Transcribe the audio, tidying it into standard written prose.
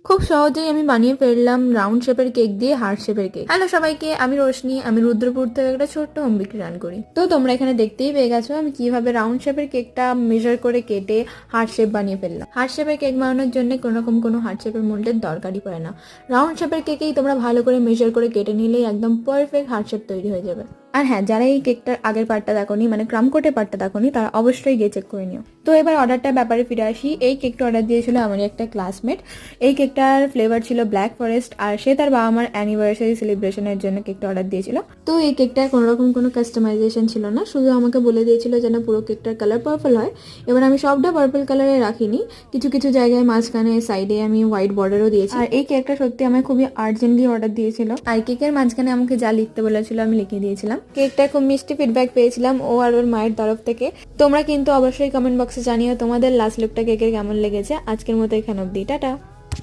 খুব সহজেই আমি বানিয়ে ফেললাম রাউন্ড শেপের কেক দিয়ে হার্ট শেপের কেক। হ্যালো সবাইকে, আমি রোশনি, আমি রুদ্রপুর থেকে একটা ছোট্ট হোম বেকারি রান করি। তো তোমরা এখানে দেখতেই পেয়ে গেছো আমি কিভাবে রাউন্ড শেপের কেকটা মেজার করে কেটে হার্ট শেপ বানিয়ে ফেললাম। হার্ট শেপের কেক বানানোর জন্য কোনো হার্ট শেপের মোল্ডের দরকারই পড়ে না। রাউন্ড শেপের কেকেই তোমরা ভালো করে মেজার করে কেটে নিলেই একদম পারফেক্ট হার্ট শেপ তৈরি হয়ে যাবে। আর হ্যাঁ, যারা এই কেকটার আগের পার্টটা দেখোনি, মানে ক্রাম কোটের পার্টটা দেখোনি, তারা অবশ্যই গিয়ে চেক করে নিও। তো এবার অর্ডারটার ব্যাপারে ফিরে আসি। এই কেকটা অর্ডার দিয়েছিল আমার একটা ক্লাসমেট। এই কেকটার ফ্লেভার ছিল ব্ল্যাক ফরেস্ট, আর সে তার বাবা মার অ্যানিভার্সারি সেলিব্রেশনের জন্য কেকটা অর্ডার দিয়েছিল। তো এই কেকটার কোনো কাস্টমাইজেশন ছিল না, শুধু আমাকে বলে দিয়েছিল যেন পুরো কেকটার কালার পার্পল হয়। এবার আমি সবটা পার্পল কালারে রাখিনি, কিছু কিছু জায়গায় মাঝখানে সাইডে আমি হোয়াইট বর্ডারও দিয়েছি। আর এই কেকটা সত্যি আমি খুবই আর্জেন্টলি অর্ডার দিয়েছিল, আর কেকের মাঝখানে আমাকে যা লিখতে বলেছিল আমি লিখে দিয়েছিলাম। কেকটা খুব মিষ্টি ফিডব্যাক পেয়েছিলাম ও আর ওর মায়ের তরফ থেকে। তোমরা কিন্তু অবশ্যই কমেন্ট বক্সে জানিও তোমাদের লাস্ট লুকটা কেকের কেমন লেগেছে। আজকের মতো এখানে অব্দি, টাটা।